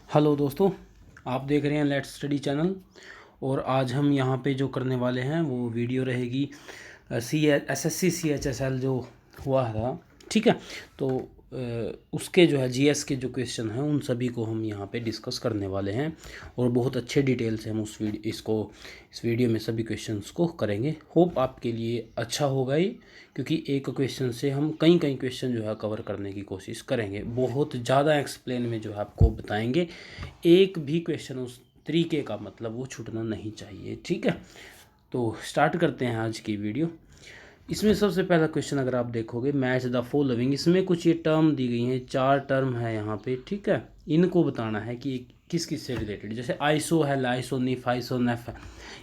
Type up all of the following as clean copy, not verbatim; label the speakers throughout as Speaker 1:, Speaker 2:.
Speaker 1: Hello दोस्तों, आप देख रहे हैं लेट्स स्टडी चैनल। और आज हम यहाँ पे जो करने वाले हैं वो वीडियो रहेगी एसएससी CHSL जो हुआ था। ठीक है, तो उसके जो है जीएस के जो क्वेश्चन हैं उन सभी को हम यहाँ पे डिस्कस करने वाले हैं और बहुत अच्छे डिटेल से हम इस वीडियो में सभी क्वेश्चंस को करेंगे। होप आपके लिए अच्छा होगा ये, क्योंकि एक क्वेश्चन से हम कई कई क्वेश्चन जो है कवर करने की कोशिश करेंगे। बहुत ज़्यादा एक्सप्लेन में जो है आपको बताएंगे, एक भी क्वेश्चन उस तरीके का मतलब वो छूटना नहीं चाहिए। ठीक है, तो स्टार्ट करते हैं आज की वीडियो। इसमें सबसे पहला क्वेश्चन अगर आप देखोगे, मैच द फॉलोइंग, इसमें कुछ ये टर्म दी गई हैं, 4 टर्म है यहाँ पे। ठीक है, इनको बताना है कि किस किस से रिलेटेड। जैसे आइसो है, लाइसोनिफ, आइसोनेफ है।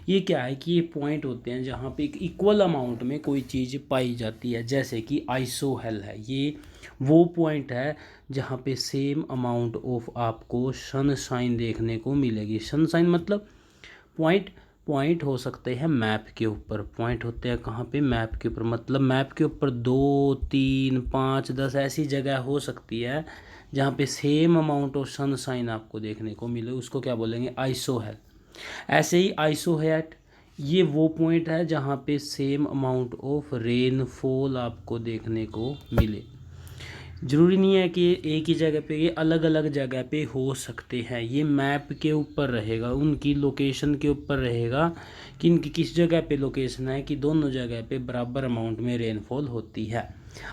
Speaker 1: ये क्या है कि ये पॉइंट होते हैं जहाँ पे एक इक्वल अमाउंट में कोई चीज़ पाई जाती है। जैसे कि आइसोहेल है, ये वो पॉइंट है जहाँ पे सेम अमाउंट ऑफ आपको सनशाइन देखने को मिलेगी। सनशाइन मतलब पॉइंट पॉइंट हो सकते हैं मैप के ऊपर। पॉइंट होते हैं कहाँ पे? मैप के ऊपर। मतलब मैप के ऊपर 2, 3, 5, 10 ऐसी जगह हो सकती है जहाँ पे सेम अमाउंट ऑफ सनशाइन आपको देखने को मिले, उसको क्या बोलेंगे? आइसोहेल। ऐसे ही आइसोहेट, ये वो पॉइंट है जहाँ पे सेम अमाउंट ऑफ रेनफॉल आपको देखने को मिले। ज़रूरी नहीं है कि एक ही जगह पे, ये अलग अलग जगह पे हो सकते हैं। ये मैप के ऊपर रहेगा, उनकी लोकेशन के ऊपर रहेगा कि इनकी किस जगह पे लोकेशन है कि दोनों जगह पे बराबर अमाउंट में रेनफॉल होती है।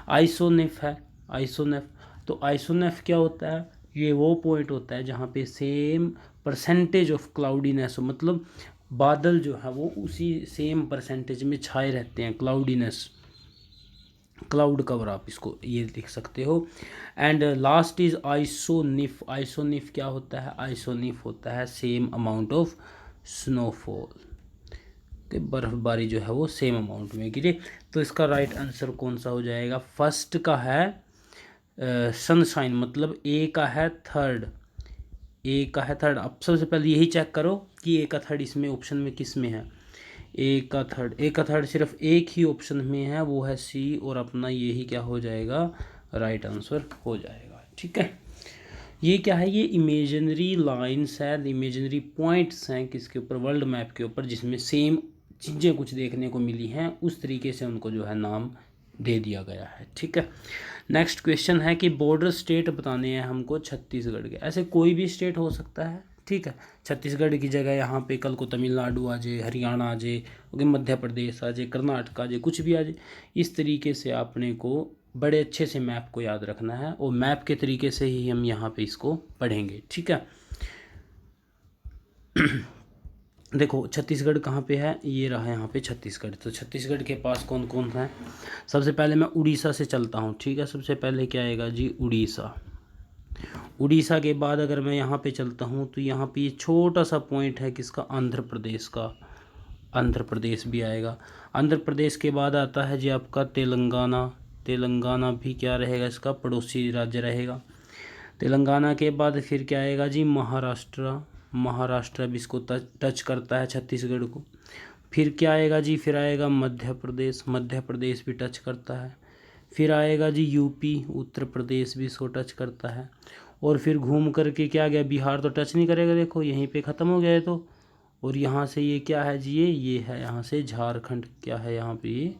Speaker 1: आइसोनेफ है, आइसोनेफ। तो आइसोनेफ क्या होता है? ये वो पॉइंट होता है जहाँ पे सेम परसेंटेज ऑफ क्लाउडीनेस हो, मतलब बादल जो है वो उसी सेम परसेंटेज में छाए रहते हैं। क्लाउडीनेस, क्लाउड कवर आप इसको ये लिख सकते हो। एंड लास्ट इज आइसोनिफ। आइसोनिफ क्या होता है? आइसोनिफ होता है सेम अमाउंट ऑफ स्नोफॉल, कि बर्फबारी जो है वो सेम अमाउंट में गिरे। तो इसका राइट आंसर कौन सा हो जाएगा? फर्स्ट का है सनशाइन, मतलब ए का है थर्ड। ए का है थर्ड। अब सबसे पहले यही चेक करो कि ए का थर्ड इसमें ऑप्शन में किस में है। ए का थर्ड, ए का थर्ड सिर्फ एक ही ऑप्शन में है, वो है सी, और अपना यही क्या हो जाएगा? राइट आंसर हो जाएगा। ठीक है, ये क्या है? ये इमेजिनरी लाइन्स है, इमेजिनरी पॉइंट्स हैं किसके ऊपर? वर्ल्ड मैप के ऊपर, जिसमें सेम चीज़ें कुछ देखने को मिली हैं, उस तरीके से उनको जो है नाम दे दिया गया है। ठीक है, नेक्स्ट क्वेश्चन है कि बॉर्डर स्टेट बताने हैं हमको छत्तीसगढ़ के। ऐसे कोई भी स्टेट हो सकता है। ठीक है, छत्तीसगढ़ की जगह यहाँ पे कल को तमिलनाडु आ जाए, हरियाणा आ जाए, ओके, मध्य प्रदेश आ जाए, कर्नाटक आ जाए, कुछ भी आ जाए। इस तरीके से आपने को बड़े अच्छे से मैप को याद रखना है और मैप के तरीके से ही हम यहाँ पे इसको पढ़ेंगे। ठीक है, देखो छत्तीसगढ़ कहाँ पे है? ये रहा यहाँ पे छत्तीसगढ़। तो छत्तीसगढ़ के पास कौन कौन है? सबसे पहले मैं उड़ीसा से चलता हूँ। ठीक है, सबसे पहले क्या आएगा जी? उड़ीसा। उड़ीसा के बाद अगर मैं यहाँ पे चलता हूँ तो यहाँ पे ये छोटा सा पॉइंट है किसका? आंध्र प्रदेश का। आंध्र प्रदेश भी आएगा। आंध्र प्रदेश के बाद आता है जी आपका तेलंगाना। तेलंगाना भी क्या रहेगा? इसका पड़ोसी राज्य रहेगा। तेलंगाना के बाद फिर क्या आएगा जी? महाराष्ट्र। महाराष्ट्र भी इसको टच करता है छत्तीसगढ़ को। फिर क्या आएगा जी? फिर आएगा मध्य प्रदेश। मध्य प्रदेश भी टच करता है। फिर आएगा जी यूपी, उत्तर प्रदेश भी इसको टच करता है। और फिर घूम करके क्या गया? बिहार तो टच नहीं करेगा, देखो यहीं पे ख़त्म हो गया है। तो और यहाँ से ये क्या है जी? ये है यहाँ से झारखंड। क्या है यहाँ पे?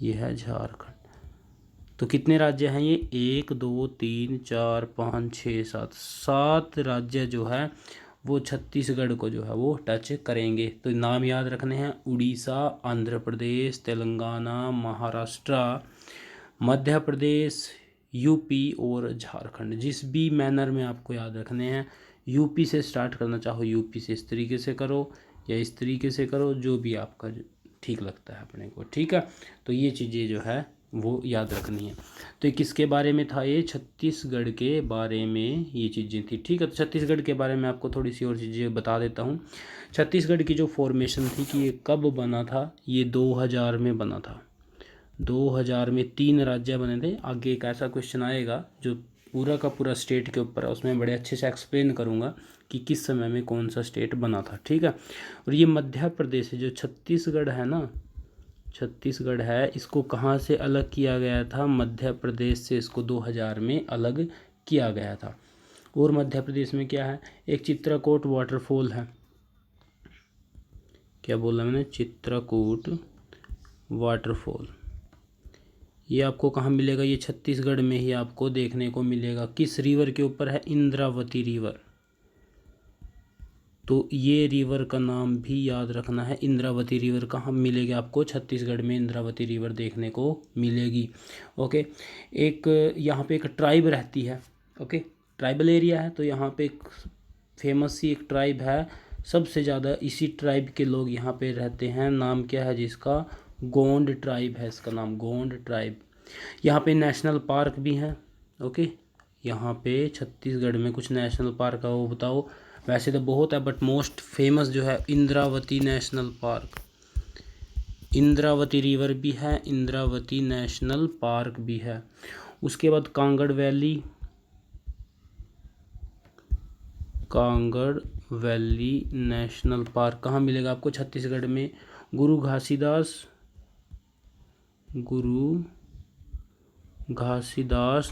Speaker 1: ये है झारखंड। तो कितने राज्य हैं ये? 1, 2, 3, 4, 5, 6, 7, 7 राज्य जो है वो छत्तीसगढ़ को जो है वो टच करेंगे। तो नाम याद रखने हैं: उड़ीसा, आंध्र प्रदेश, तेलंगाना, महाराष्ट्र, मध्य प्रदेश, यूपी और झारखंड। जिस भी मैनर में आपको याद रखने हैं, यूपी से स्टार्ट करना चाहो यूपी से इस तरीके से करो या इस तरीके से करो, जो भी आपका ठीक लगता है अपने को। ठीक है, तो ये चीज़ें जो है वो याद रखनी है। तो ये किसके बारे में था? ये छत्तीसगढ़ के बारे में ये चीज़ें थी। ठीक है, तो छत्तीसगढ़ के बारे में आपको थोड़ी सी और चीज़ें बता देता हूँ। छत्तीसगढ़ की जो फॉर्मेशन थी कि ये कब बना था? ये 2000 में बना था। 2000 में 3 राज्य बने थे। आगे एक ऐसा क्वेश्चन आएगा जो पूरा का पूरा स्टेट के ऊपर है, उसमें बड़े अच्छे से एक्सप्लेन करूँगा कि किस समय में कौन सा स्टेट बना था। ठीक है, और ये मध्य प्रदेश है, जो छत्तीसगढ़ है ना, छत्तीसगढ़ है, इसको कहाँ से अलग किया गया था? मध्य प्रदेश से इसको 2000 में अलग किया गया था। और मध्य प्रदेश में क्या है, एक चित्रकूट वाटरफॉल है। क्या बोला मैंने, चित्रकूट वाटरफॉल। ये आपको कहाँ मिलेगा, ये छत्तीसगढ़ में ही आपको देखने को मिलेगा। किस रिवर के ऊपर है, इंद्रावती रिवर। तो ये रिवर का नाम भी याद रखना है, इंद्रावती रिवर कहाँ मिलेगी आपको, छत्तीसगढ़ में इंद्रावती रिवर देखने को मिलेगी। ओके, एक यहाँ पे एक ट्राइब रहती है। ओके, ट्राइबल एरिया है, तो यहाँ पे एक फेमस सी एक ट्राइब है, सबसे ज़्यादा इसी ट्राइब के लोग यहाँ पे रहते हैं। नाम क्या है जिसका, गोंड ट्राइब है इसका नाम, गोंड ट्राइब। यहाँ पे नेशनल पार्क भी हैं। ओके, यहाँ पे छत्तीसगढ़ में कुछ नेशनल पार्क है वो बताओ। वैसे तो बहुत है बट मोस्ट फेमस जो है Indravati national park. Indravati river भी है, इंद्रावती नेशनल पार्क भी है। उसके बाद Kangar valley, Kangar valley national park कहाँ मिलेगा आपको, छत्तीसगढ़ में। गुरु घासीदास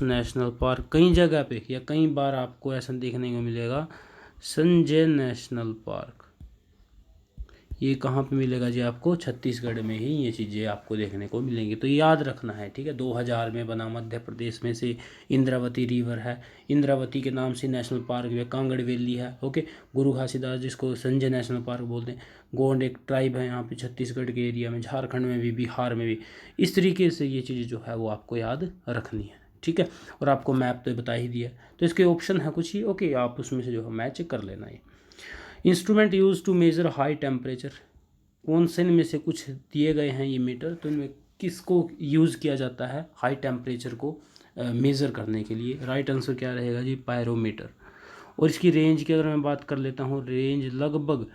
Speaker 1: नेशनल पार्क, कई जगह पे या कई बार आपको ऐसा देखने को मिलेगा। संजय नेशनल पार्क, ये कहाँ पे मिलेगा जी आपको, छत्तीसगढ़ में ही ये चीज़ें आपको देखने को मिलेंगी। तो याद रखना है, ठीक है। 2000 में बना, मध्य प्रदेश में से इंद्रावती रिवर है, इंद्रावती के नाम से नेशनल पार्क है, कांगड़ वैली है। ओके, गुरु घासीदास जिसको संजय नेशनल पार्क बोलते हैं। गोंड एक ट्राइब है यहाँ पे छत्तीसगढ़ के एरिया में, झारखंड में भी, बिहार में भी। इस तरीके से ये चीज़ें जो है वो आपको याद रखनी है, ठीक है। और आपको मैप तो बता ही दिया, तो इसके ऑप्शन है कुछ ही। ओके, आप उसमें से जो है मैच कर लेना है। Instrument use to measure high temperature, कौन से इनमें से कुछ दिए गए हैं ये मीटर, तो इनमें किसको यूज़ किया जाता है हाई टेम्परेचर को मेज़र करने के लिए। राइट आंसर क्या रहेगा जी, पायरोमीटर। और इसकी रेंज की अगर मैं बात कर लेता हूँ, रेंज लगभग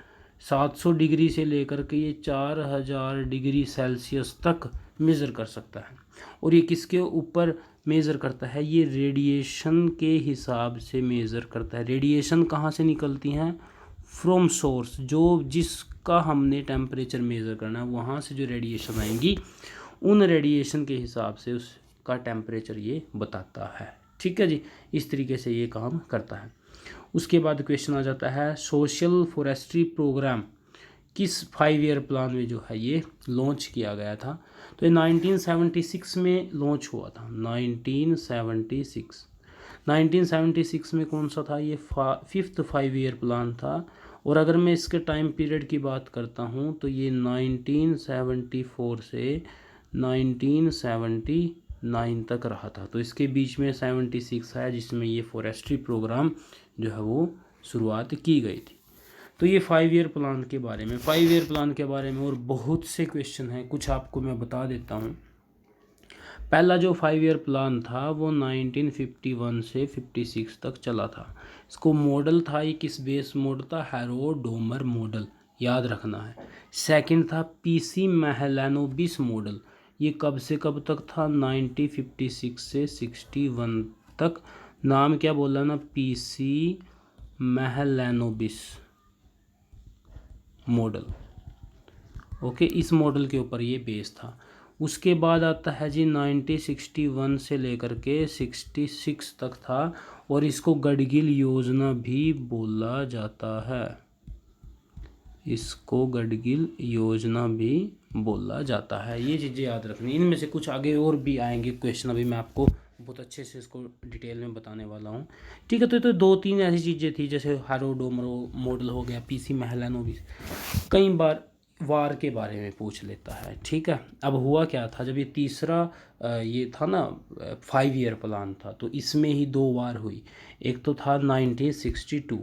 Speaker 1: 700 डिग्री से लेकर के ये 4000 डिग्री सेल्सियस तक मेज़र कर सकता है। और ये किसके ऊपर मेज़र करता है, ये रेडिएशन के हिसाब से मेज़र करता है। रेडिएशन कहाँ से निकलती हैं, फ्रॉम सोर्स, जो जिसका हमने टेम्परेचर मेज़र करना है वहाँ से जो रेडिएशन आएंगी, उन रेडिएशन के हिसाब से उसका टेम्परेचर ये बताता है, ठीक है जी। इस तरीके से ये काम करता है। उसके बाद क्वेश्चन आ जाता है, सोशल फॉरेस्ट्री प्रोग्राम किस 5 ईयर प्लान में जो है ये लॉन्च किया गया था। तो ये 1976 में लॉन्च हुआ था, 1976 में कौन सा था ये, 5th 5 ईयर प्लान था। और अगर मैं इसके टाइम पीरियड की बात करता हूँ तो ये 1974 से 1979 तक रहा था। तो इसके बीच में 76 है जिसमें ये फॉरेस्ट्री प्रोग्राम जो है वो शुरुआत की गई थी। तो ये 5 ईयर प्लान के बारे में, 5 ईयर प्लान के बारे में और बहुत से क्वेश्चन हैं, कुछ आपको मैं बता देता हूँ। पहला जो 5 ईयर प्लान था वो 1951 से 56 तक चला था। इसको मॉडल था, ये किस बेस मॉडल था, हैरो-डोमर मॉडल, याद रखना है। सेकंड था पीसी महलैनोबिस मॉडल, ये कब से कब तक था, 1956 से 61 तक। नाम क्या बोला ना, पीसी महलैनोबिस मॉडल। ओके, इस मॉडल के ऊपर ये बेस था। उसके बाद आता है जी 1961 से लेकर के 66 तक था, और इसको गडगिल योजना भी बोला जाता है, इसको गडगिल योजना भी बोला जाता है। ये चीज़ें याद रखनी, इनमें से कुछ आगे और भी आएंगे क्वेश्चन, अभी मैं आपको बहुत अच्छे से इसको डिटेल में बताने वाला हूँ, ठीक है। तो 2-3 ऐसी चीज़ें थी, जैसे हैरो-डोमर मॉडल हो गया, पीसी महलैनोबिस, कई बार वार के बारे में पूछ लेता है, ठीक है। अब हुआ क्या था, जब ये तीसरा ये था ना 5 ईयर प्लान था, तो इसमें ही 2 वार हुई। एक तो था 1962,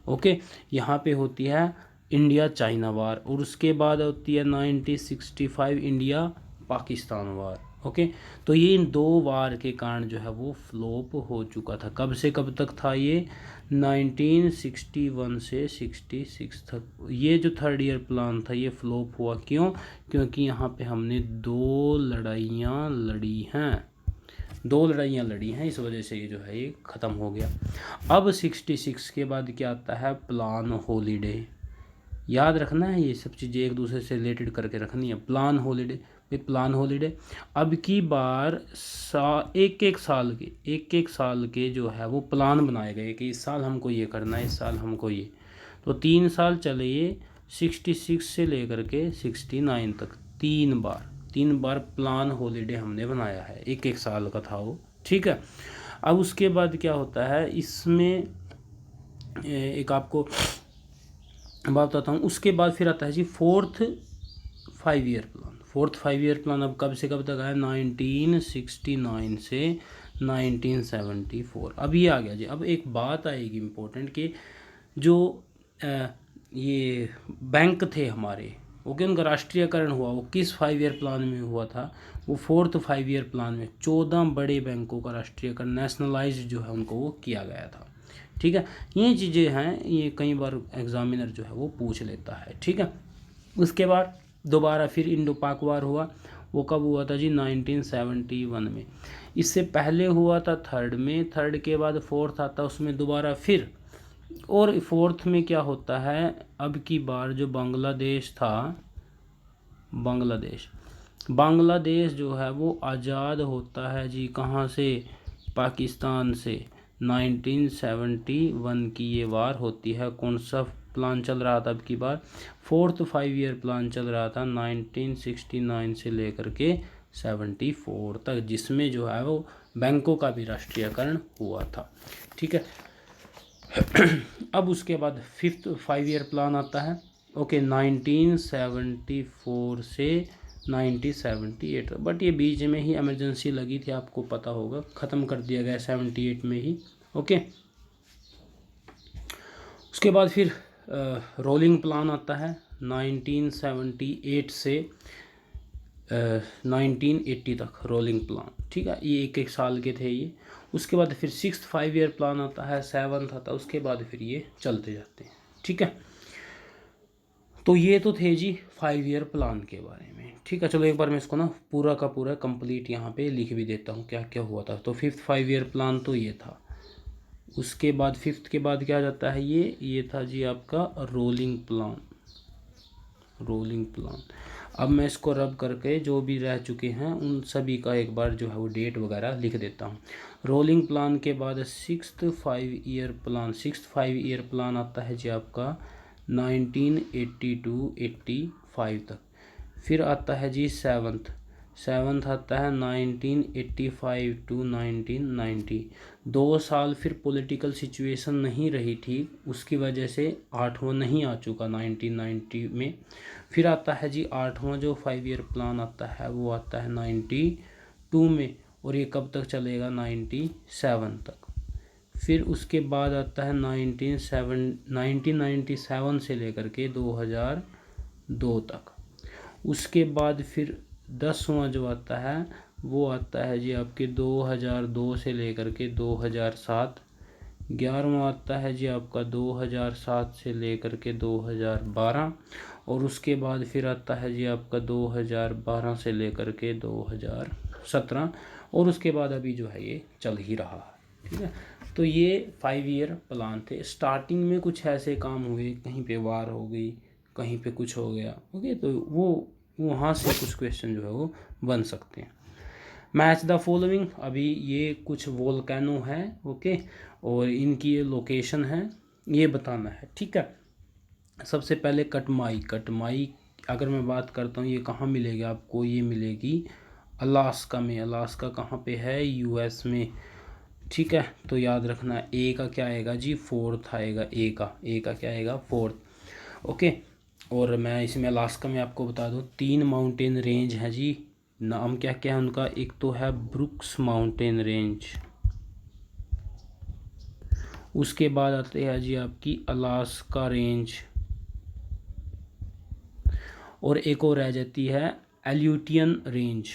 Speaker 1: ओके, यहाँ पे होती है इंडिया चाइना वार, और उसके बाद होती है 1965 इंडिया पाकिस्तान वार। ओके, तो ये इन 2 वार के कारण जो है वो फ्लॉप हो चुका था। कब से कब तक था ये, 1961 से 66 तक। ये जो 3rd ईयर प्लान था ये फ्लॉप हुआ, क्यों, क्योंकि यहाँ पे हमने 2 लड़ाइयाँ लड़ी हैं, इस वजह से ये जो है ये ख़त्म हो गया। अब 66 के बाद क्या आता है, प्लान हॉलीडे। याद रखना है, ये सब चीज़ें एक दूसरे से रिलेटेड करके रखनी है। Plan holiday, with plan holiday. अब की बार एक एक साल के जो है वो प्लान बनाए गए कि इस साल हमको ये करना है, इस साल हमको ये। तो 3 साल चले ये 66 से लेकर के 69 तक 3 बार प्लान हॉलीडे हमने बनाया है, एक साल का था वो। ठीक है, अब उसके बाद क्या होता है इसमें एक आपको बात बताता हूँ। उसके बाद फिर आता है जी fourth 5 year plan. Fourth 5 year plan अब कब से कब तक आया, 1969 से 1974। अब ये आ गया जी। अब एक बात आएगी इम्पोर्टेंट कि जो ये बैंक थे हमारे, ओके, उनका राष्ट्रीयकरण हुआ, वो किस 5 ईयर प्लान में हुआ था, वो फोर्थ 5 ईयर प्लान में 14 बड़े बैंकों का राष्ट्रीयकरण, नेशनलाइज जो है उनको वो किया गया था। ठीक है, ये चीज़ें हैं, ये कई बार एग्जामिनर जो है वो पूछ लेता है। ठीक है, उसके बाद दोबारा फिर इंडो पाक वार हुआ, वो कब हुआ था जी, 1971 में। इससे पहले हुआ था थर्ड में, थर्ड के बाद फोर्थ आता, उसमें दोबारा फिर, और फोर्थ में क्या होता है, अब की बार जो बांग्लादेश था, बांग्लादेश जो है वो आज़ाद होता है जी, कहाँ से, पाकिस्तान से। 1971 की ये वार होती है। कौन सा प्लान चल रहा था अब की बार, फोर्थ 5 ईयर प्लान चल रहा था 1969 से लेकर के 74 तक, जिसमें जो है वो बैंकों का भी राष्ट्रीयकरण हुआ था। ठीक है, अब उसके बाद फिफ्थ 5 ईयर प्लान आता है, ओके, 1974 से 1978। बट ये बीच में ही इमरजेंसी लगी थी, आपको पता होगा, ख़त्म कर दिया गया 78 में ही। ओके, उसके बाद फिर रोलिंग प्लान आता है 1978 से 1980 तक, रोलिंग प्लान। ठीक है, ये एक साल के थे ये। उसके बाद फिर सिक्स्थ 5 ईयर प्लान आता है, सेवन्थ आता है, उसके बाद फिर ये चलते जाते हैं। ठीक है, तो ये तो थे जी 5 ईयर प्लान के बारे में। ठीक है, चलो एक बार मैं इसको ना पूरा का पूरा कंप्लीट यहाँ पे लिख भी देता हूँ क्या क्या हुआ था। तो फिफ्थ 5 ईयर प्लान तो ये था। उसके बाद फिफ्थ के बाद क्या जाता है, ये था जी आपका रोलिंग प्लान। अब मैं इसको रब करके जो भी रह चुके हैं उन सभी का एक बार जो है वो डेट वगैरह लिख देता हूँ। रोलिंग प्लान के बाद सिक्स्थ 5 ईयर प्लान आता है जी आपका 1982-85 तक। फिर आता है जी सेवन्थ आता है 1985 to 1990। 2 साल फिर पॉलिटिकल सिचुएशन नहीं रही ठीक, उसकी वजह से 8वां नहीं आ चुका 1990 में। फिर आता है जी 8वां जो 5 ईयर प्लान आता है वो आता है 92 में, और ये कब तक चलेगा, 97 तक। फिर उसके बाद आता है 1997 से लेकर के 2002 तक। उसके बाद फिर 10वां जो आता है वो आता है जी आपके 2002 से लेकर के 2007। 11वां आता है जी आपका 2007 से लेकर के 2012। और उसके बाद फिर आता है जी आपका 2012 से लेकर के 2017, और उसके बाद अभी जो है ये चल ही रहा है। ठीक है, तो ये 5 ईयर प्लान थे। स्टार्टिंग में कुछ ऐसे काम हुए, कहीं पे वार हो गई, कहीं पे कुछ हो गया, ओके, तो वो वहाँ से कुछ क्वेश्चन जो है वो बन सकते हैं। मैच द फॉलोइंग, अभी ये कुछ वोल्केनो है, ओके, और इनकी ये लोकेशन है, ये बताना है। ठीक है, सबसे पहले कटमाई अगर मैं बात करता हूँ, ये कहाँ मिलेगी आपको, ये मिलेगी अलास्का में। अलास्का कहाँ पे है, यूएस में। ठीक है, तो याद रखना ए का क्या आएगा जी, फोर्थ आएगा, ए का क्या आएगा, फोर्थ। ओके, और मैं इसमें अलास्का में आपको बता दूँ 3 माउंटेन रेंज है जी, नाम क्या क्या है उनका। एक तो है ब्रुक्स माउंटेन रेंज, उसके बाद आते हैं जी आपकी अलास्का रेंज, और एक और रह जाती है एल्यूटियन रेंज।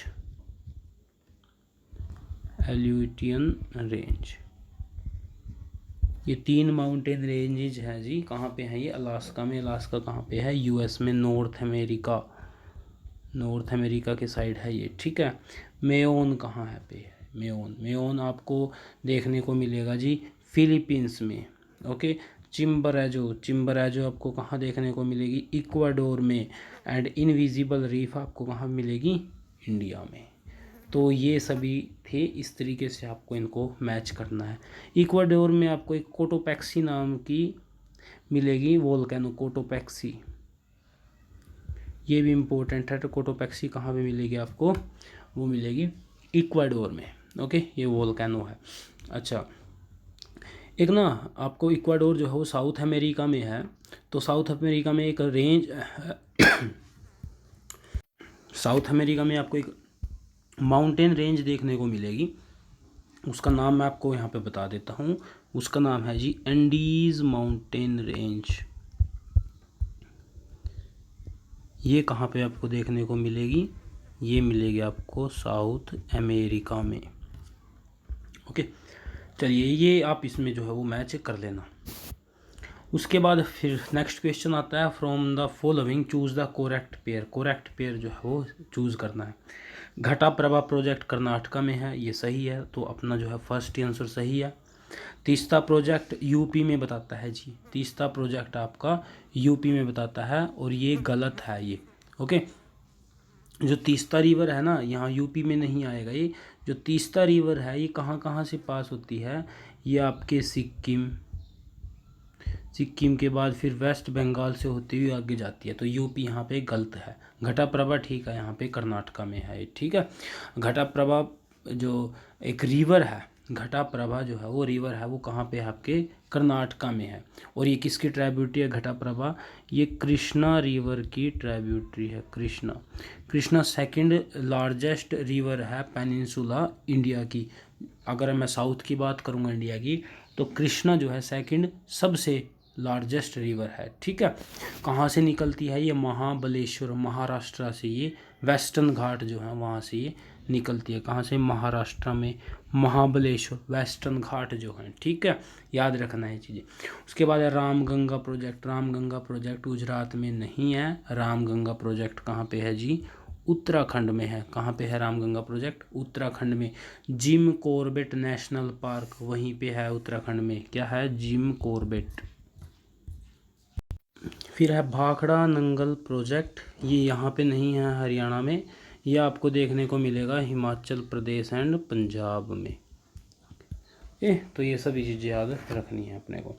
Speaker 1: ये 3 माउंटेन रेंजेज हैं जी, कहाँ पे हैं ये, अलास्का में। अलास्का कहाँ पे है, यूएस में, नॉर्थ अमेरिका के साइड है ये। ठीक है, मेयोन कहाँ है पे है, मेयोन आपको देखने को मिलेगा जी फिलीपींस में। ओके, चिम्बराजो आपको कहाँ देखने को मिलेगी, इक्वाडोर में। एंड इनविजिबल रीफ आपको कहाँ मिलेगी, इंडिया में। तो ये सभी थे, इस तरीके से आपको इनको मैच करना है। इक्वाडोर में आपको एक कोटोपैक्सी नाम की मिलेगी वोल्केनो, कोटोपैक्सी, ये भी इम्पोर्टेंट है। तो कोटोपैक्सी कहाँ पे मिलेगी आपको, वो मिलेगी इक्वाडोर में। ओके, ये वोल्केनो है। अच्छा, एक ना आपको इक्वाडोर जो है वो साउथ अमेरिका में है। तो साउथ अमेरिका में एक रेंज साउथ अमेरिका में आपको एक माउंटेन रेंज देखने को मिलेगी। उसका नाम मैं आपको यहाँ पे बता देता हूँ। उसका नाम है जी एंडीज माउंटेन रेंज। ये कहाँ पे आपको देखने को मिलेगी, ये मिलेगी आपको साउथ अमेरिका में। ओके, चलिए ये आप इसमें जो है वो मैच कर लेना। उसके बाद फिर नेक्स्ट क्वेश्चन आता है, from the following choose the correct pair. Correct pair जो है वो चूज़ करना है। घटाप्रभा प्रोजेक्ट कर्नाटका में है, ये सही है, तो अपना जो है फर्स्ट आंसर सही है। तीस्ता प्रोजेक्ट यूपी में बताता है जी, तीस्ता प्रोजेक्ट आपका यूपी में बताता है, और ये गलत है ये। ओके, जो तीस्ता रिवर है ना, यहाँ यूपी में नहीं आएगा ये। जो तीस्ता रिवर है ये कहाँ कहाँ से पास होती है, ये आपके सिक्किम, सिक्किम के बाद फिर वेस्ट बंगाल से होती हुई आगे जाती है। तो यूपी यहाँ पे गलत है। घटाप्रभा ठीक है, यहाँ पे कर्नाटका में है, ठीक है। घटाप्रभा जो एक रिवर है, घटाप्रभा जो है वो रिवर है, वो कहाँ पे है, आपके कर्नाटका में है। और ये किसकी ट्राइब्यूटरी है घटाप्रभा, ये कृष्णा रिवर की ट्राइब्यूटरी है। Krishna, Krishna second largest river है पेनिनसुला इंडिया की। अगर मैं साउथ की बात करूँगा इंडिया की, तो कृष्णा जो है सेकंड सबसे लार्जेस्ट रिवर है, ठीक है। कहाँ से निकलती है, ये महाबलेश्वर, महाराष्ट्र से, ये वेस्टर्न घाट जो है वहाँ से ये निकलती है। कहाँ से, महाराष्ट्र में महाबलेश्वर, वेस्टर्न घाट जो है, ठीक है, याद रखना है चीज़ें। उसके बाद है रामगंगा प्रोजेक्ट। रामगंगा प्रोजेक्ट गुजरात में नहीं है, रामगंगा प्रोजेक्ट कहाँ पे है जी, उत्तराखंड में है। कहाँ पे है रामगंगा प्रोजेक्ट, उत्तराखंड में। जिम कॉर्बेट नेशनल पार्क वहीं पे है उत्तराखंड में, क्या है, जिम कॉर्बेट। फिर है भाखड़ा नंगल प्रोजेक्ट, ये यहाँ पे नहीं है हरियाणा में, ये आपको देखने को मिलेगा हिमाचल प्रदेश एंड पंजाब में। तो ये सभी चीज़ें याद रखनी है अपने को।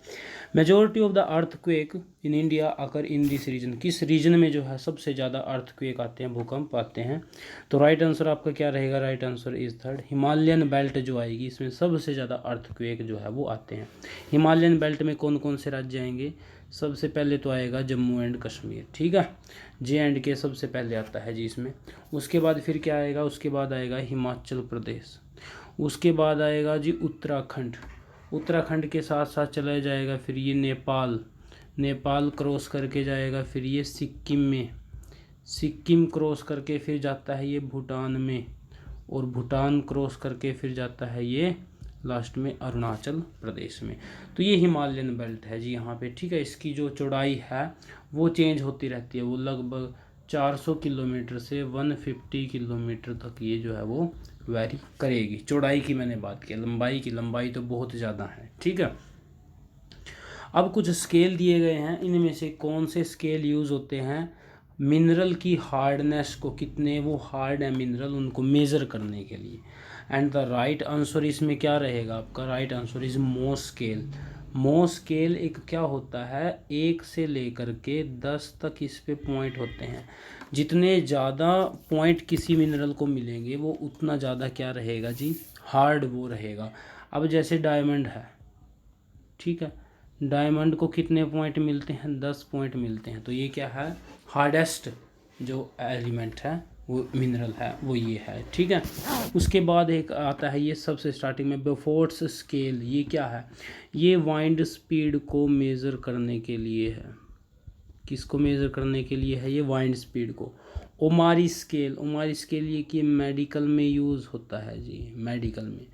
Speaker 1: Majority of the earthquake in India occur in this region, किस रीजन में जो है सबसे ज़्यादा अर्थक्वेक आते हैं, भूकंप आते हैं। तो राइट आंसर आपका क्या रहेगा, right answer is third, Himalayan belt जो आएगी इसमें सबसे ज़्यादा अर्थक्वेक जो है वो आते हैं। हिमालयन बेल्ट में कौन कौन से राज्य आएंगे, सबसे पहले तो आएगा जम्मू एंड कश्मीर, ठीक है, JNK सबसे पहले आता है जी इसमें। उसके बाद फिर क्या आएगा, उसके बाद आएगा हिमाचल प्रदेश, उसके बाद आएगा जी उत्तराखंड, उत्तराखंड के साथ साथ चला जाएगा फिर ये नेपाल, नेपाल क्रॉस करके जाएगा फिर ये सिक्किम में, सिक्किम क्रॉस करके फिर जाता है ये भूटान में, और भूटान क्रॉस करके फिर जाता है ये लास्ट में अरुणाचल प्रदेश में। तो ये हिमालयन बेल्ट है जी यहाँ पे, ठीक है। इसकी जो चौड़ाई है वो चेंज होती रहती है, वो लगभग 400 किलोमीटर से 150 किलोमीटर तक ये जो है वो वैरी करेगी। चौड़ाई की मैंने बात की, लंबाई की, लंबाई तो बहुत ज़्यादा है, ठीक है। अब कुछ स्केल दिए गए हैं, इनमें से कौन से स्केल यूज़ होते हैं मिनरल की हार्डनेस को, कितने वो हार्ड है मिनरल, उनको मेज़र करने के लिए। एंड द राइट आंसर इसमें क्या रहेगा आपका, राइट आंसर इज मो स्केल। मो स्केल एक क्या होता है, 1 से लेकर के 10 तक इस पे पॉइंट होते हैं। जितने ज़्यादा पॉइंट किसी मिनरल को मिलेंगे वो उतना ज़्यादा क्या रहेगा जी, हार्ड वो रहेगा। अब जैसे डायमंड है, ठीक है, डायमंड को कितने पॉइंट मिलते हैं, 10 पॉइंट मिलते हैं। तो ये क्या है, हार्डेस्ट जो एलिमेंट है वो मिनरल है वो ये है, ठीक है। उसके बाद एक आता है ये सबसे स्टार्टिंग में बेफोर्ट्स स्केल, ये क्या है, ये वाइंड स्पीड को मेज़र करने के लिए है। किसको मेज़र करने के लिए है, ये वाइंड स्पीड को। ओमारी स्केल, ओमारी स्केल ये कि मेडिकल में यूज़ होता है जी, मेडिकल में।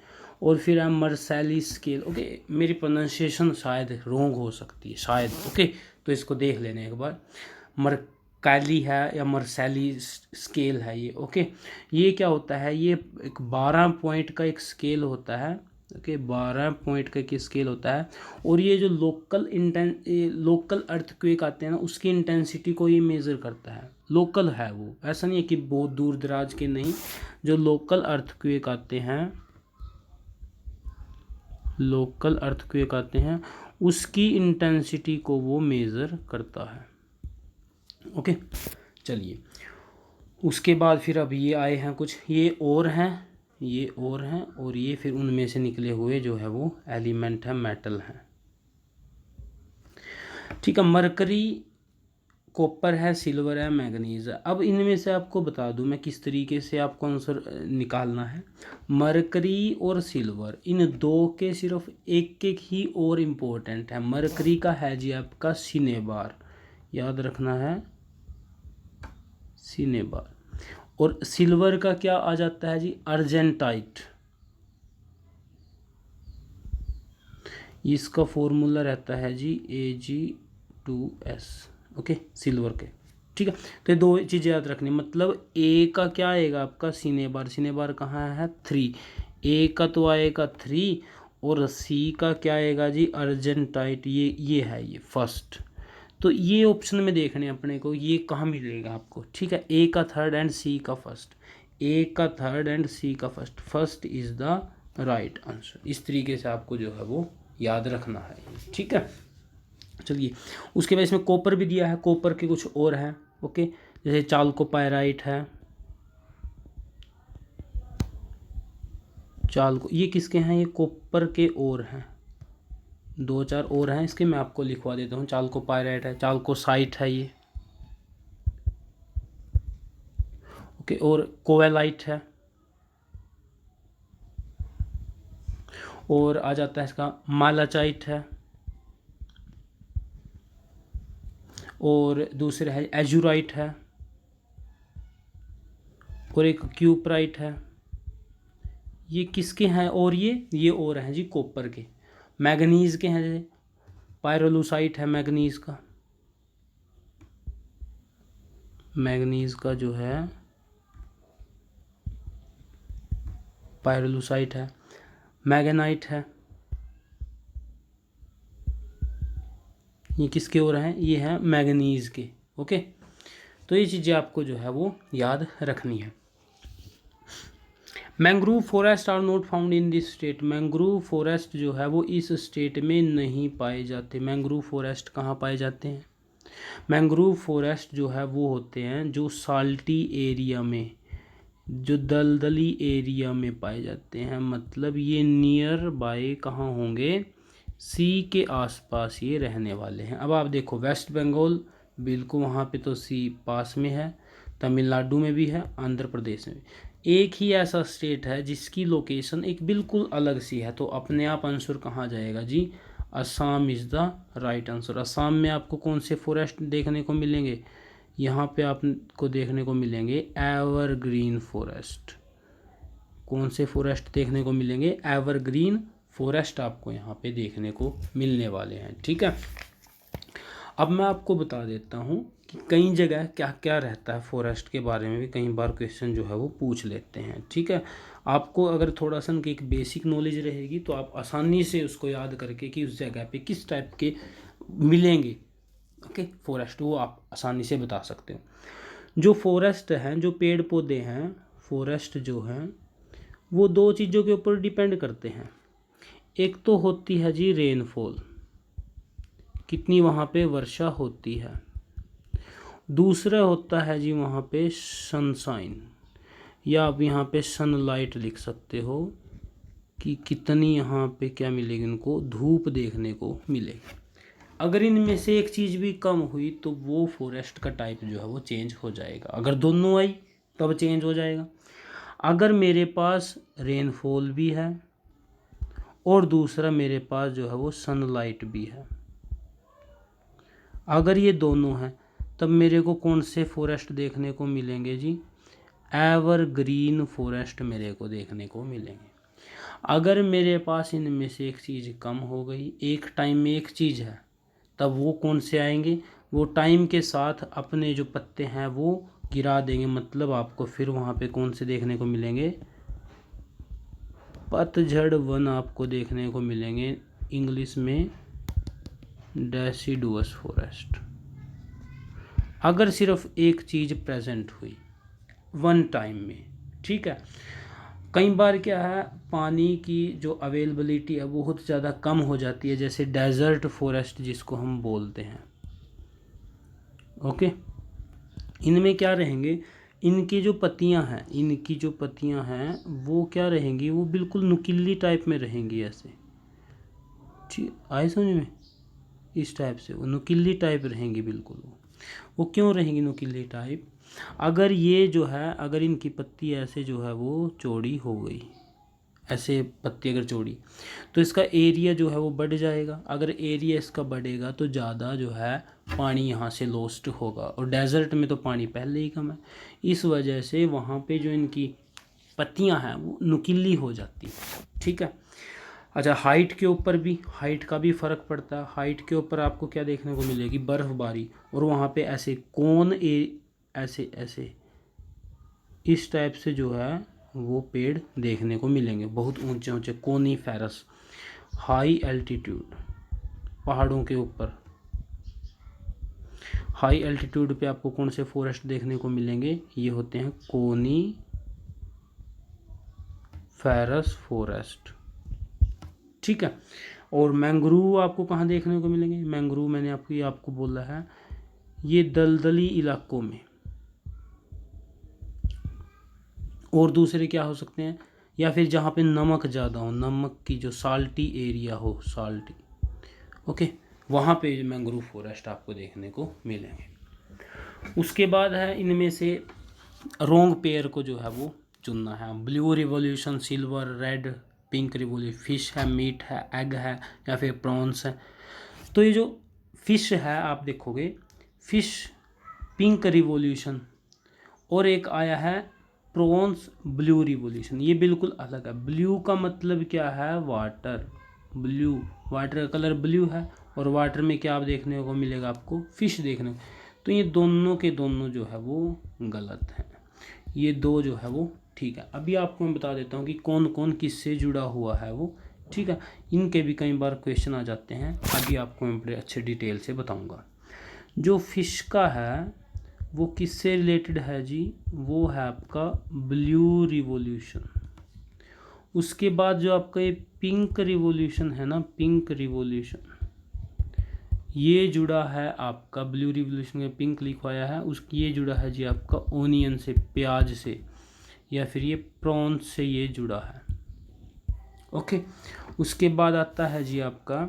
Speaker 1: और फिर है मर्सैली स्केल, ओके, मेरी प्रोनाउंसिएशन शायद रॉन्ग हो सकती है शायद, ओके, तो इसको देख लेने एक बार। मरकैली है या मर्सैली स्केल है ये, ओके। ये क्या होता है, ये एक 12 पॉइंट का एक स्केल होता है, ओके 12 पॉइंट का एक स्केल होता है। और ये जो लोकल अर्थक्वेक आते हैं ना, उसकी इंटेंसिटी को ये मेज़र करता है। लोकल है वो, ऐसा नहीं है कि बहुत दूर दराज के नहीं। जो लोकल अर्थक्वेक आते हैं उसकी इंटेंसिटी को वो मेज़र करता है। ओके चलिए, उसके बाद फिर अब ये आए हैं कुछ, ये और हैं और ये फिर उनमें से निकले हुए जो है वो एलिमेंट है, मेटल है। ठीक है, मरकरी, कॉपर है, सिल्वर है, मैग्नीज है। अब इनमें से आपको बता दूं मैं किस तरीके से आपको आंसर निकालना है। मरकरी और सिल्वर, इन दो के सिर्फ एक एक ही और इम्पोर्टेंट है। मरकरी का है जी आपका सिनेबार, याद रखना है सिनेबार। और सिल्वर का क्या आ जाता है जी, अर्जेंटाइट। इसका फॉर्मूला रहता है जी Ag2S। ओके सिल्वर के, ठीक है। तो ये दो चीज़ें याद रखनी, मतलब ए का क्या आएगा आपका सिनेबार, सिनेबार कहाँ है 3, ए का तो आएगा 3 और सी का क्या आएगा जी अर्जेंटाइट, ये है ये फर्स्ट। तो ये ऑप्शन में देखने अपने को ये कहाँ मिलेगा आपको, ठीक है। ए का थर्ड एंड सी का फर्स्ट, ए का थर्ड एंड सी का first, first is the right answer. इस तरीके से आपको जो है वो याद रखना है, ठीक है। चलिए, उसके बाद इसमें कॉपर भी दिया है, कॉपर के कुछ और है। ओके, जैसे चाल्कोपाइराइट है, ये किसके हैं, ये कॉपर के और हैं, 2-4 और हैं इसके, मैं आपको लिखवा देता हूँ। चाल्कोपाइराइट है, चाल्कोसाइट है ये, ओके। और कोवेलाइट है, और आ जाता है इसका मालाचाइट है, और दूसरे है एजुराइट है, और एक क्यूपराइट है। ये किसके हैं, और ये और हैं जी कॉपर के। मैग्नीज के हैं जैसे पायरोलुसाइट है, मैग्नीज का जो है पायरोलुसाइट है। मैग्नेटाइट है, ये किसके और हैं, ये हैं मैग्नीज के। ओके, तो ये चीज़ें आपको जो है वो याद रखनी है। Mangrove forest are not found in this state, mangrove forest जो है वो इस स्टेट में नहीं पाए जाते। मैंग्रोव फॉरेस्ट कहाँ पाए जाते हैं, मैंग्रोव फॉरेस्ट जो है वो होते हैं जो साल्टी एरिया में, जो दलदली एरिया में पाए जाते हैं। मतलब ये नियर बाय कहाँ होंगे, सी के आसपास ये रहने वाले हैं। अब आप देखो वेस्ट बंगाल बिल्कुल वहाँ पे तो सी पास में है, तमिलनाडु में भी है, आंध्र प्रदेश में भी। एक ही ऐसा स्टेट है जिसकी लोकेशन एक बिल्कुल अलग सी है, तो अपने आप आंसर कहाँ जाएगा जी, Assam is the right answer. Assam में आपको कौन से फॉरेस्ट देखने को मिलेंगे, यहाँ पे आपको देखने को मिलेंगे एवरग्रीन फॉरेस्ट। कौन से फॉरेस्ट देखने को मिलेंगे, एवरग्रीन फॉरेस्ट आपको यहाँ पे देखने को मिलने वाले हैं, ठीक है। अब मैं आपको बता देता हूँ कि कई जगह क्या क्या रहता है, फॉरेस्ट के बारे में भी कई बार क्वेश्चन जो है वो पूछ लेते हैं, ठीक है। आपको अगर थोड़ा सा उनकी एक बेसिक नॉलेज रहेगी तो आप आसानी से उसको याद करके कि उस जगह पे किस टाइप के मिलेंगे, ओके, फॉरेस्ट, वो आप आसानी से बता सकते हो। जो फॉरेस्ट हैं, जो पेड़ पौधे हैं, फॉरेस्ट जो हैं वो दो चीज़ों के ऊपर डिपेंड करते हैं। एक तो होती है जी रेनफॉल, कितनी वहाँ पे वर्षा होती है। दूसरा होता है जी वहाँ पे सनशाइन, या आप यहाँ पे सनलाइट लिख सकते हो कि कितनी यहाँ पे क्या मिलेगी, उनको धूप देखने को मिलेगी। अगर इनमें से एक चीज़ भी कम हुई तो वो फॉरेस्ट का टाइप जो है वो चेंज हो जाएगा। अगर दोनों आई तब चेंज हो जाएगा। अगर मेरे पास रेनफॉल भी है और दूसरा मेरे पास जो है वो सनलाइट भी है, अगर ये दोनों हैं तब मेरे को कौन से फॉरेस्ट देखने को मिलेंगे जी, एवरग्रीन फॉरेस्ट मेरे को देखने को मिलेंगे। अगर मेरे पास इनमें से एक चीज़ कम हो गई, एक टाइम में एक चीज़ है, तब वो कौन से आएंगे, वो टाइम के साथ अपने जो पत्ते हैं वो गिरा देंगे। मतलब आपको फिर वहाँ पे कौन से देखने को मिलेंगे, पतझड़ वन आपको देखने को मिलेंगे, इंग्लिश में डेसिडुअस फॉरेस्ट। अगर सिर्फ एक चीज़ प्रेजेंट हुई वन टाइम में, ठीक है। कई बार क्या है, पानी की जो अवेलेबिलिटी है वो बहुत ज़्यादा कम हो जाती है, जैसे डेजर्ट फॉरेस्ट जिसको हम बोलते हैं। ओके, इनमें क्या रहेंगे, इनकी जो पत्तियां हैं वो क्या रहेंगी, वो बिल्कुल नुकीली टाइप में रहेंगी, ऐसे, ठीक आए समझ में, इस टाइप से वो नुकीली टाइप रहेंगी बिल्कुल। वो क्यों रहेंगी नुकीली टाइप, अगर ये जो है, अगर इनकी पत्ती ऐसे जो है वो चौड़ी हो गई, ऐसे पत्ती अगर चौड़ी, तो इसका एरिया जो है वो बढ़ जाएगा। अगर एरिया इसका बढ़ेगा तो ज़्यादा जो है पानी यहाँ से लॉस्ट होगा, और डेजर्ट में तो पानी पहले ही कम है, इस वजह से वहाँ पे जो इनकी पत्तियाँ हैं वो नुकीली हो जाती हैं, ठीक है। अच्छा, हाइट के ऊपर भी, हाइट का भी फ़र्क पड़ता है। हाइट के ऊपर आपको क्या देखने को मिलेगी, बर्फ़बारी, और वहाँ पे ऐसे कोन ऐसे ऐसे इस टाइप से जो है वो पेड़ देखने को मिलेंगे, बहुत ऊंचे ऊंचे कोनीफेरस, हाई एल्टीट्यूड, पहाड़ों के ऊपर हाई एल्टीट्यूड पे आपको कौन से फॉरेस्ट देखने को मिलेंगे, ये होते हैं कोनीफेरस फॉरेस्ट, ठीक है। और मैंग्रोव आपको कहाँ देखने को मिलेंगे, मैंग्रोव मैंने आपको बोला है ये दलदली इलाकों में, और दूसरे क्या हो सकते हैं, या फिर जहाँ पे नमक ज़्यादा हो, नमक की जो साल्टी एरिया हो, साल्टी, ओके, वहाँ पे मैंग्रोव फॉरेस्ट आपको देखने को मिलेंगे। उसके बाद है, इनमें से रोंग पेयर को जो है वो चुनना है, blue revolution, silver, red, pink revolution, fish है, मीट है, एग है, या फिर प्रॉन्स है। तो ये जो फिश है आप देखोगे, फिश पिंक रिवोल्यूशन, और एक आया है प्रॉन्स ब्लू रिवोल्यूशन, ये बिल्कुल अलग है। ब्लू का मतलब क्या है, वाटर, ब्लू, वाटर का कलर ब्लू है, और वाटर में क्या आप देखने को मिलेगा, आपको फिश देखने को। तो ये दोनों के दोनों जो है वो गलत हैं, ये दो जो है वो ठीक है। अभी आपको मैं बता देता हूँ कि कौन कौन किससे जुड़ा हुआ है वो, ठीक है। इनके भी कई बार क्वेश्चन आ जाते हैं, अभी आपको मैं बड़े अच्छे डिटेल से बताऊँगा। जो फिश का है वो किससे रिलेटेड है जी, वो है आपका ब्लू रिवोल्यूशन। उसके बाद जो आपका ये पिंक रिवोल्यूशन है ना, पिंक रिवोल्यूशन, ये जुड़ा है आपका ब्लू रिवोल्यूशन में पिंक लिखवाया है, उसकी ये जुड़ा है जी आपका ओनियन से, प्याज से, या फिर ये प्रॉन्स से ये जुड़ा है, ओके। उसके बाद आता है जी आपका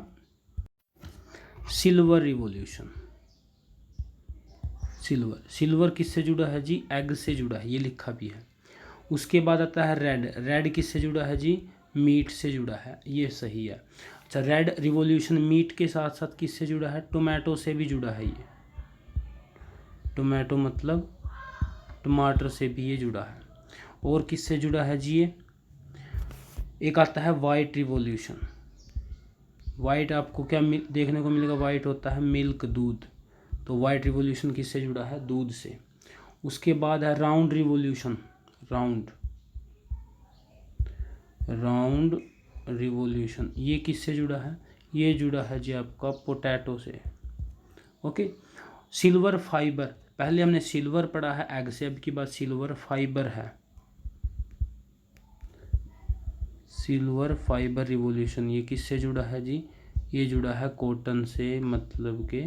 Speaker 1: सिल्वर रिवोल्यूशन। सिल्वर किससे जुड़ा है जी, एग से जुड़ा है, ये लिखा भी है। उसके बाद आता है रेड, रेड किससे जुड़ा है जी, मीट से जुड़ा है, ये सही है। अच्छा, रेड रिवोल्यूशन मीट के साथ साथ किससे जुड़ा है, टोमेटो से भी जुड़ा है, ये टोमेटो मतलब टमाटर से भी ये जुड़ा है। और किससे जुड़ा है जी, ये एक आता है वाइट रिवोल्यूशन। वाइट आपको क्या देखने को मिलेगा, वाइट होता है मिल्क, दूध, तो वाइट रिवोल्यूशन किससे जुड़ा है, दूध से। उसके बाद है राउंड रिवोल्यूशन, राउंड रिवोल्यूशन, ये किससे जुड़ा है, ये जुड़ा है जी आपका पोटैटो से, ओके। सिल्वर फाइबर, पहले हमने सिल्वर पढ़ा है एग से, अब की बात सिल्वर फाइबर है, सिल्वर फाइबर रिवोल्यूशन, ये किससे जुड़ा है जी, ये जुड़ा है कॉटन से, मतलब के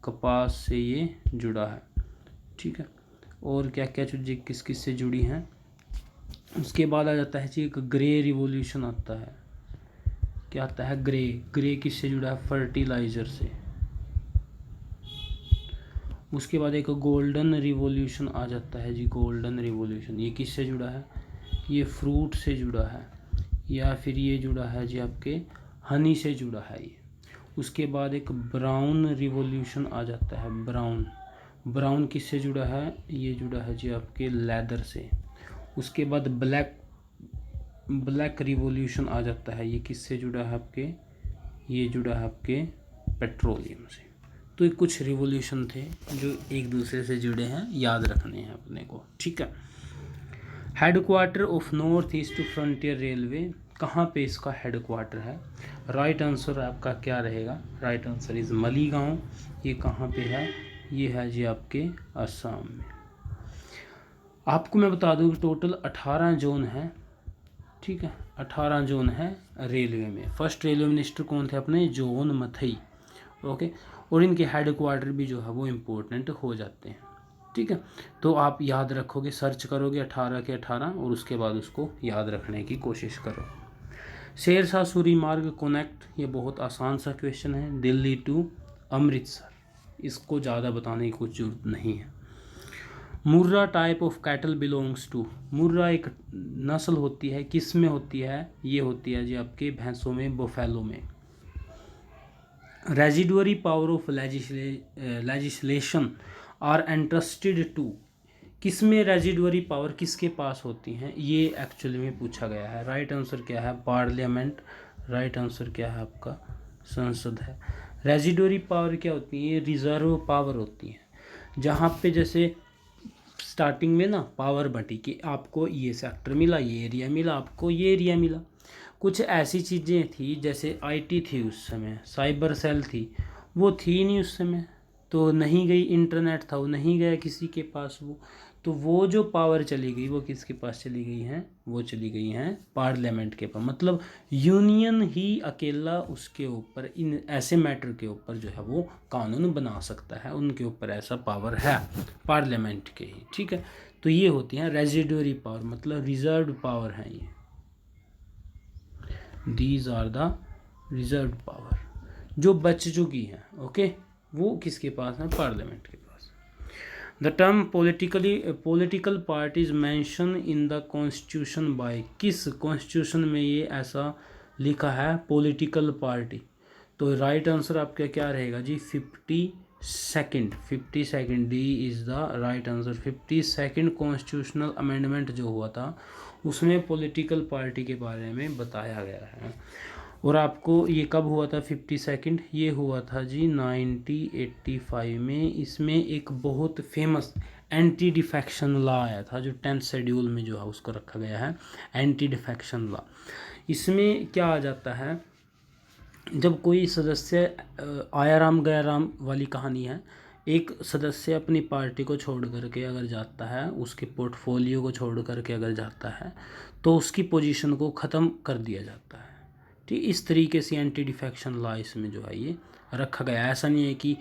Speaker 1: कपास से ये जुड़ा है, ठीक है। और क्या क्या चीज़ें किस किस से जुड़ी हैं। उसके बाद आ जाता है जी एक ग्रे रिवोल्यूशन आता है, क्या आता है, ग्रे, ग्रे किससे जुड़ा है, फर्टिलाइज़र से। उसके बाद एक गोल्डन रिवोल्यूशन आ जाता है जी, गोल्डन रिवोल्यूशन, ये किससे जुड़ा है, ये फ्रूट से जुड़ा है, या फिर ये जुड़ा है जी आपके हनी से जुड़ा है ये। उसके बाद एक ब्राउन रिवोल्यूशन आ जाता है, ब्राउन, ब्राउन किससे जुड़ा है, ये जुड़ा है जी आपके लेदर से। उसके बाद ब्लैक रिवोल्यूशन आ जाता है, ये किससे जुड़ा है आपके, ये जुड़ा है आपके पेट्रोलियम से। तो ये कुछ रिवोल्यूशन थे जो एक दूसरे से जुड़े हैं, याद रखने हैं अपने को, ठीक है। Headquarter of North East Frontier Railway कहाँ पे इसका हेड क्वार्टर है? राइट आंसर आपका क्या रहेगा? Right answer is Maligaon. ये कहाँ पे है? ये है जी आपके असम में। आपको मैं बता दूँ टोटल 18 जोन है, ठीक है, 18 जोन है रेलवे में। फर्स्ट रेलवे मिनिस्टर कौन थे अपने? जॉन मथई, ओके। और इनके हेड क्वार्टर भी जो है वो इम्पोर्टेंट हो जाते हैं, ठीक है। तो आप याद रखोगे, सर्च करोगे 18 के 18 और उसके बाद उसको याद रखने की कोशिश करो। शेर शाह सूरी मार्ग कनेक्ट, ये बहुत आसान सा क्वेश्चन है, दिल्ली टू अमृतसर, इसको ज़्यादा बताने की कुछ जरूरत नहीं है। Murrah type of cattle belongs to, Murrah एक नस्ल होती है, किस में होती है? ये होती है जी आपके भैंसों में, बोफेलो में। Residuary power of legislation are entrusted to, किस में रेजिडुअरी पावर किसके पास होती हैं? ये एक्चुअली में पूछा गया है। राइट आंसर क्या है? पार्लियामेंट। राइट आंसर क्या है आपका? संसद है। रेजिडुअरी पावर क्या होती है? रिजर्व पावर होती है, जहाँ पे जैसे स्टार्टिंग में ना पावर बटी कि आपको ये सेक्टर मिला, ये एरिया मिला, आपको ये एरिया मिला। कुछ ऐसी चीज़ें थी जैसे आईटी थी उस समय, साइबर सेल थी, वो थी नहीं उस समय, तो नहीं गई। इंटरनेट था, वो नहीं गया किसी के पास वो, तो वो जो पावर चली गई वो किसके पास चली गई हैं? वो चली गई हैं पार्लियामेंट के पास। मतलब यूनियन ही अकेला उसके ऊपर, इन ऐसे मैटर के ऊपर जो है वो कानून बना सकता है, उनके ऊपर ऐसा पावर है पार्लियामेंट के ही, ठीक है। तो ये होती हैं रेजिडुअरी पावर, मतलब रिजर्व पावर है ये। These are the reserve power जो बच चुकी हैं, ओके, वो किसके पास है? पार्लियामेंट के पास। The term political parties mention in the constitution by, किस कॉन्स्टिट्यूशन में ये ऐसा लिखा है पॉलिटिकल पार्टी? तो राइट आंसर आपका क्या रहेगा जी? 52nd D is the right answer. 52nd constitutional amendment जो हुआ था उसमें पॉलिटिकल पार्टी के बारे में बताया गया है। और आपको ये कब हुआ था 52nd? ये हुआ था जी 1985 में। इसमें एक बहुत फेमस एंटी डिफेक्शन लॉ आया था, जो 10th शेड्यूल में जो है उसको रखा गया है, एंटी डिफेक्शन लॉ। इसमें क्या आ जाता है, जब कोई सदस्य आया राम गया राम वाली कहानी है, एक सदस्य अपनी पार्टी को छोड़ करके अगर जाता है, उसके पोर्टफोलियो को छोड़ करके अगर जाता है, तो उसकी पोजीशन को ख़त्म कर दिया जाता है, ठीक। इस तरीके से एंटी डिफेक्शन लॉ इसमें जो है ये रखा गया है। ऐसा नहीं है कि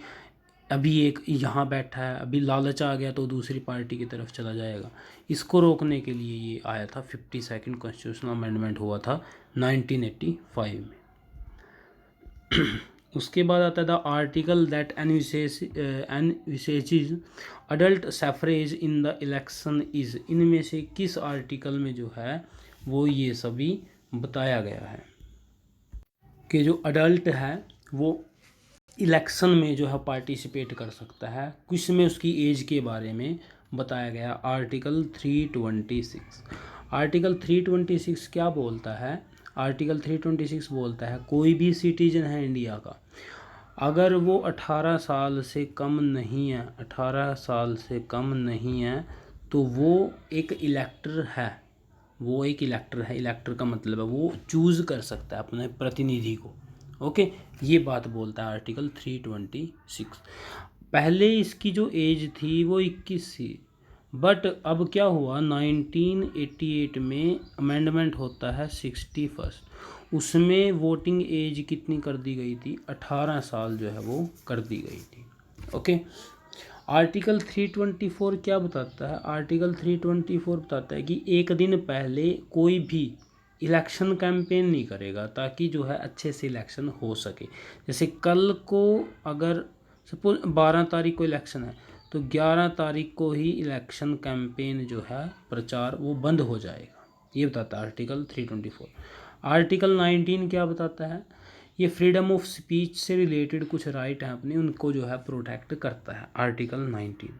Speaker 1: अभी एक यहाँ बैठा है, अभी लालच आ गया तो दूसरी पार्टी की तरफ चला जाएगा। इसको रोकने के लिए ये आया था, 52nd कॉन्स्टिट्यूशनल अमेंडमेंट हुआ था 1985 में। उसके बाद आता है the article that envisages adult suffrage in the election is, इनमें से किस आर्टिकल में जो है वो ये सभी बताया गया है कि जो अडल्ट है वो इलेक्शन में जो है पार्टिसिपेट कर सकता है। कुछ में उसकी एज के बारे में बताया गया। आर्टिकल 326, आर्टिकल 326 क्या बोलता है? आर्टिकल 326 बोलता है कोई भी सिटीजन है इंडिया का, अगर वो 18 साल से कम नहीं है, 18 साल से कम नहीं है, तो वो एक इलेक्टर है, वो एक इलेक्टर है। इलेक्टर का मतलब है वो चूज़ कर सकता है अपने प्रतिनिधि को, ओके। ये बात बोलता है आर्टिकल 326। पहले इसकी जो एज थी वो 21 थी, बट अब क्या हुआ 1988 में अमेंडमेंट होता है 61st, उसमें वोटिंग एज कितनी कर दी गई थी? 18 साल जो है वो कर दी गई थी, ओके। आर्टिकल 324 क्या बताता है? आर्टिकल 324 बताता है कि एक दिन पहले कोई भी इलेक्शन कैंपेन नहीं करेगा, ताकि जो है अच्छे से इलेक्शन हो सके। जैसे कल को अगर सपोज 12 तारीख को इलेक्शन है, तो 11 तारीख को ही इलेक्शन कैंपेन जो है प्रचार वो बंद हो जाएगा, ये बताता है आर्टिकल 324। आर्टिकल 19 क्या बताता है? ये फ्रीडम ऑफ स्पीच से रिलेटेड कुछ राइट हैं अपने, उनको जो है प्रोटेक्ट करता है article 19।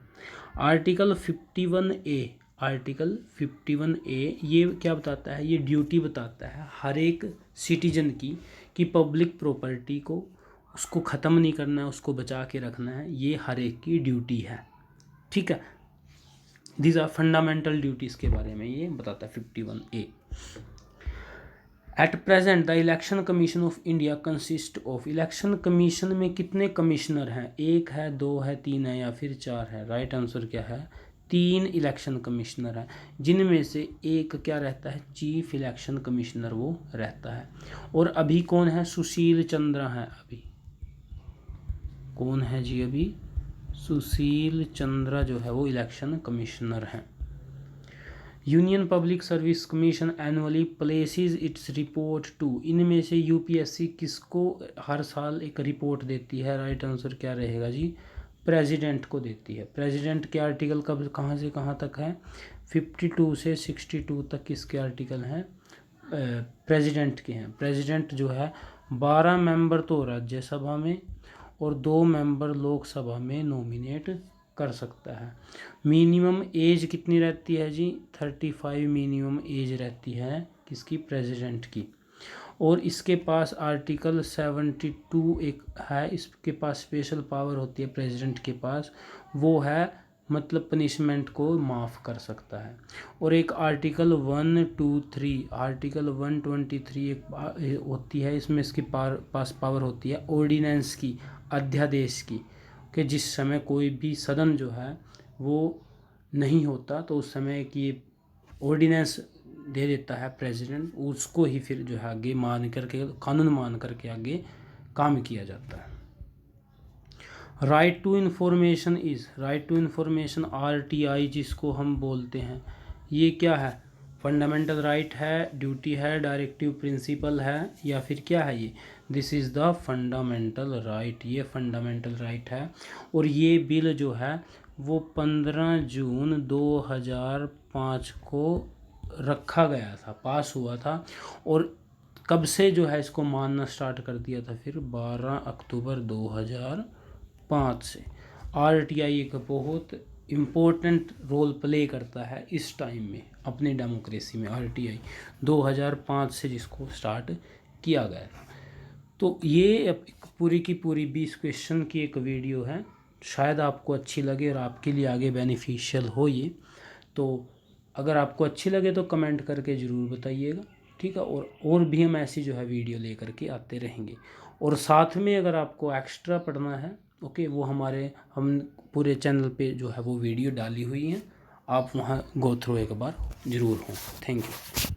Speaker 1: Article 51A, article 51A ये क्या बताता है? ये ड्यूटी बताता है हर एक सिटीजन की कि पब्लिक प्रॉपर्टी को उसको ख़त्म नहीं करना है, उसको बचा के रखना है, ये हर एक की ड्यूटी है, ठीक है। दीज आर फंडामेंटल ड्यूटीज़ के बारे में ये बताता है 51A। At present the election commission of India consist of, election commission में कितने कमिश्नर हैं, 1 है, 2 है, 3 है या फिर 4 है। राइट आंसर क्या है, 3 इलेक्शन कमिश्नर हैं, जिनमें से एक क्या रहता है, चीफ इलेक्शन कमिश्नर वो रहता है। और अभी कौन है, सुशील चंद्रा है। अभी कौन है जी, अभी सुशील चंद्रा जो है वो इलेक्शन कमिश्नर हैं। Union public service commission annually places its report to, इनमें से यूपीएससी किसको हर साल एक रिपोर्ट देती है। राइट आंसर क्या रहेगा जी, प्रेसिडेंट को देती है। प्रेसिडेंट के आर्टिकल कब कहाँ से कहाँ तक है, 52 से 62 तक किसके आर्टिकल हैं, प्रेसिडेंट के हैं। प्रेसिडेंट जो है 12 मेंबर तो राज्यसभा में और 2 मेंबर लोकसभा में नॉमिनेट कर सकता है। मिनिमम एज कितनी रहती है जी, 35 मिनिमम एज रहती है किसकी, प्रेसिडेंट की। और इसके पास आर्टिकल 72 एक है, इसके पास स्पेशल पावर होती है प्रेसिडेंट के पास, वो है मतलब पनिशमेंट को माफ़ कर सकता है। और एक आर्टिकल 123 आर्टिकल 123 एक होती है, इसमें इसके पास पावर होती है ऑर्डिनेंस की, अध्यादेश की, कि जिस समय कोई भी सदन जो है वो नहीं होता तो उस समय की ऑर्डिनेंस दे देता है प्रेसिडेंट, उसको ही फिर जो है आगे मान करके, कानून मान करके आगे काम किया जाता है। Right to information is, right to information RTI जिसको हम बोलते हैं, ये क्या है, फंडामेंटल राइट है, ड्यूटी है, डायरेक्टिव प्रिंसिपल है या फिर क्या है ये, this is the fundamental right, ये फंडामेंटल राइट है। और ये बिल जो है वो 15 जून 2005 को रखा गया था, पास हुआ था। और कब से जो है इसको मानना स्टार्ट कर दिया था, फिर 12 अक्टूबर 2005 से। RTI एक बहुत इम्पोर्टेंट रोल प्ले करता है इस टाइम में अपनी डेमोक्रेसी में। RTI 2005 से जिसको स्टार्ट किया गया था। तो ये पूरी की पूरी 20 क्वेश्चन की एक वीडियो है, शायद आपको अच्छी लगे और आपके लिए आगे बेनिफिशियल हो ये। तो अगर आपको अच्छी लगे तो कमेंट करके ज़रूर बताइएगा, ठीक है। और भी हम ऐसी जो है वीडियो लेकर के आते रहेंगे। और साथ में अगर आपको एक्स्ट्रा पढ़ना है, ओके, वो हम पूरे चैनल पे जो है वो वीडियो डाली हुई हैं, आप वहाँ गो थ्रू एक बार ज़रूर हों। Thank you.